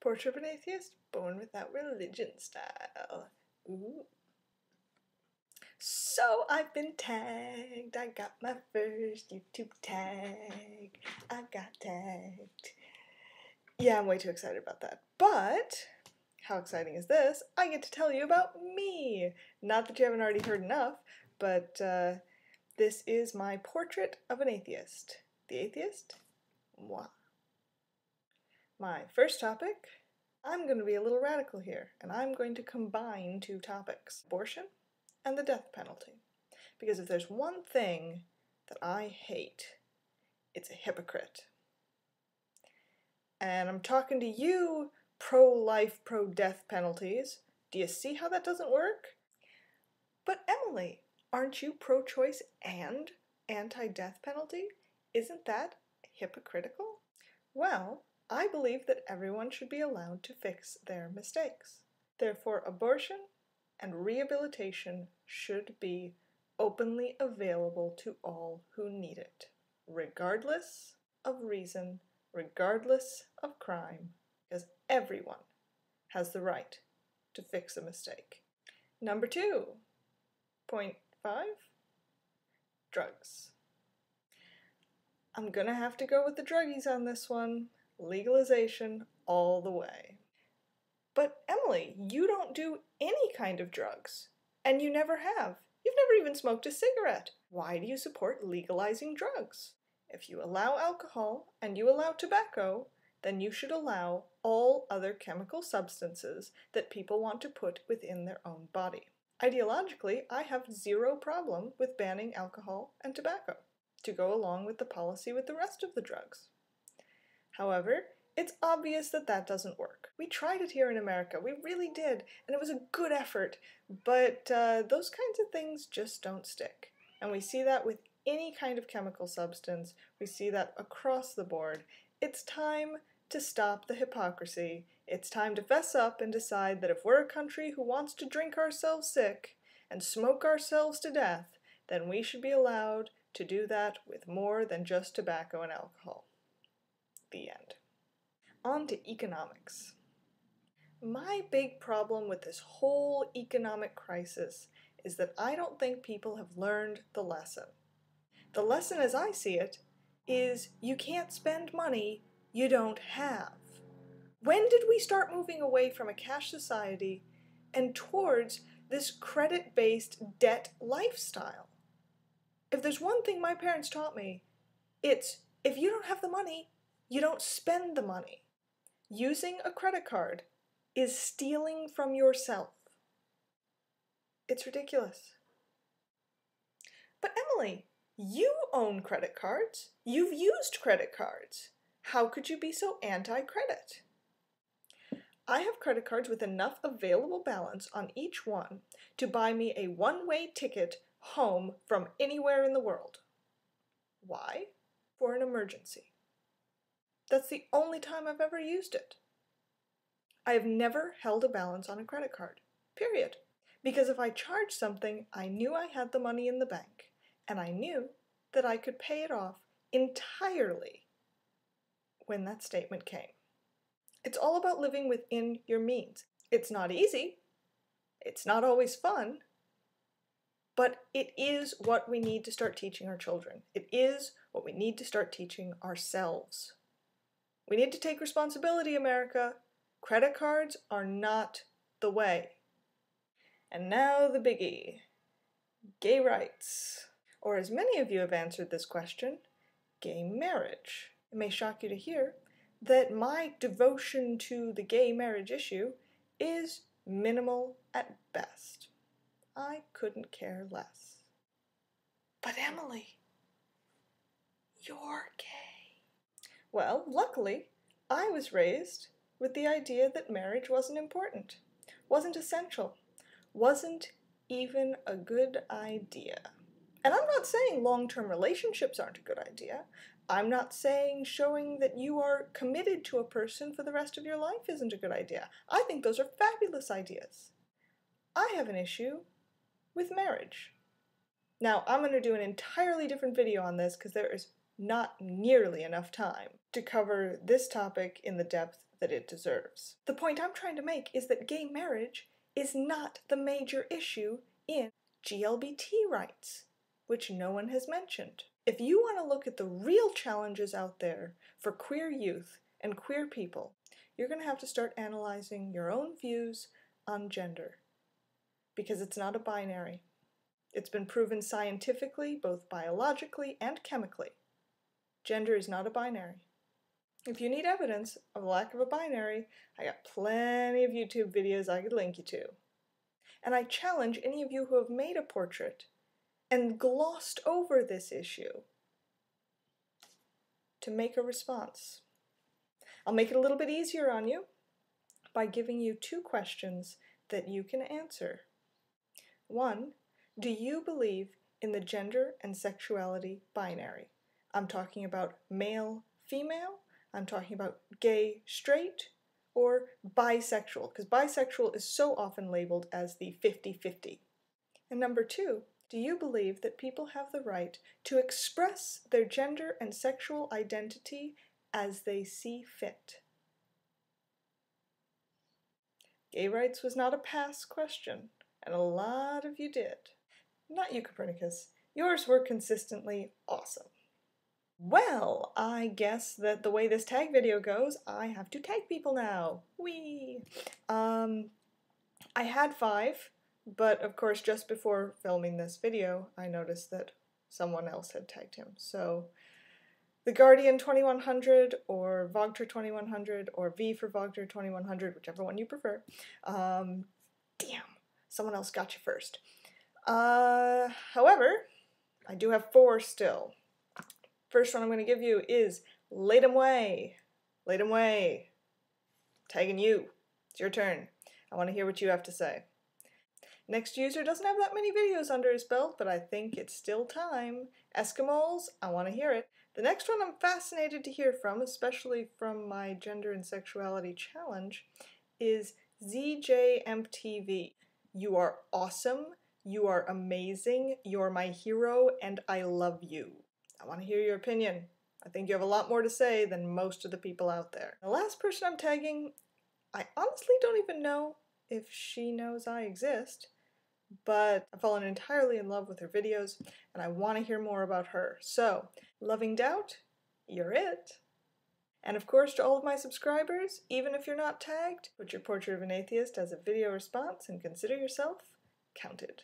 Portrait of an Atheist, Born Without Religion style. Ooh. So I've been tagged. I got my first YouTube tag. I got tagged. Yeah, I'm way too excited about that. But how exciting is this? I get to tell you about me. Not that you haven't already heard enough, but this is my portrait of an atheist. The atheist? Moi. My first topic, I'm going to be a little radical here, and I'm going to combine two topics, abortion and the death penalty. Because if there's one thing that I hate, it's a hypocrite. And I'm talking to you, pro-life, pro-death penalties. Do you see how that doesn't work? But Emily, aren't you pro-choice and anti-death penalty? Isn't that hypocritical? Well, I believe that everyone should be allowed to fix their mistakes. Therefore, abortion and rehabilitation should be openly available to all who need it, regardless of reason, regardless of crime, because everyone has the right to fix a mistake. Number 2.5, drugs. I'm gonna have to go with the druggies on this one. Legalization all the way. But Emily, you don't do any kind of drugs, and you never have. You've never even smoked a cigarette. Why do you support legalizing drugs? If you allow alcohol and you allow tobacco, then you should allow all other chemical substances that people want to put within their own body. Ideologically, I have zero problem with banning alcohol and tobacco to go along with the policy with the rest of the drugs. However, it's obvious that that doesn't work. We tried it here in America, we really did, and it was a good effort, but those kinds of things just don't stick. And we see that with any kind of chemical substance, we see that across the board. It's time to stop the hypocrisy. It's time to fess up and decide that if we're a country who wants to drink ourselves sick and smoke ourselves to death, then we should be allowed to do that with more than just tobacco and alcohol. The end. On to economics. My big problem with this whole economic crisis is that I don't think people have learned the lesson. The lesson as I see it is you can't spend money you don't have. When did we start moving away from a cash society and towards this credit-based debt lifestyle? If there's one thing my parents taught me, it's if you don't have the money, you don't spend the money. Using a credit card is stealing from yourself. It's ridiculous. But Emily, you own credit cards. You've used credit cards. How could you be so anti-credit? I have credit cards with enough available balance on each one to buy me a one-way ticket home from anywhere in the world. Why? For an emergency. That's the only time I've ever used it. I have never held a balance on a credit card, period. Because if I charged something, I knew I had the money in the bank, and I knew that I could pay it off entirely when that statement came. It's all about living within your means. It's not easy, it's not always fun, but it is what we need to start teaching our children. It is what we need to start teaching ourselves. We need to take responsibility, America. Credit cards are not the way. And now the biggie, gay rights. Or as many of you have answered this question, gay marriage. It may shock you to hear that my devotion to the gay marriage issue is minimal at best. I couldn't care less. But Emily, you're gay. Well, luckily, I was raised with the idea that marriage wasn't important, wasn't essential, wasn't even a good idea. And I'm not saying long-term relationships aren't a good idea. I'm not saying showing that you are committed to a person for the rest of your life isn't a good idea. I think those are fabulous ideas. I have an issue with marriage. Now, I'm going to do an entirely different video on this because there is not nearly enough time to cover this topic in the depth that it deserves. The point I'm trying to make is that gay marriage is not the major issue in GLBT rights, which no one has mentioned. If you want to look at the real challenges out there for queer youth and queer people, you're going to have to start analyzing your own views on gender, because it's not a binary. It's been proven scientifically, both biologically and chemically. Gender is not a binary. If you need evidence of the lack of a binary, I got plenty of YouTube videos I could link you to. And I challenge any of you who have made a portrait and glossed over this issue to make a response. I'll make it a little bit easier on you by giving you 2 questions that you can answer. 1, do you believe in the gender and sexuality binary? I'm talking about male, female, I'm talking about gay, straight, or bisexual, because bisexual is so often labeled as the 50-50. And number 2, do you believe that people have the right to express their gender and sexual identity as they see fit? Gay rights was not a pass question, and a lot of you did. Not you, Keippernicus. Yours were consistently awesome. Well, I guess that the way this tag video goes, I have to tag people now. Whee! I had 5, but of course just before filming this video, I noticed that someone else had tagged him. So, The Guardian 2100, or Vogter 2100, or V for Vogter 2100, whichever one you prefer. Damn, someone else got you first. However, I do have 4 still. First one I'm going to give you is Laid 'em Way. Laid 'em Way. Tagging you. It's your turn. I want to hear what you have to say. Next user doesn't have that many videos under his belt, but I think it's still time. Eskimos, I want to hear it. The next one I'm fascinated to hear from, especially from my gender and sexuality challenge, is ZJMTV. You are awesome. You are amazing. You're my hero, and I love you. I want to hear your opinion. I think you have a lot more to say than most of the people out there. The last person I'm tagging, I honestly don't even know if she knows I exist, but I've fallen entirely in love with her videos, and I want to hear more about her. So, Loving Doubt, you're it. And of course, to all of my subscribers, even if you're not tagged, put your portrait of an atheist as a video response and consider yourself counted.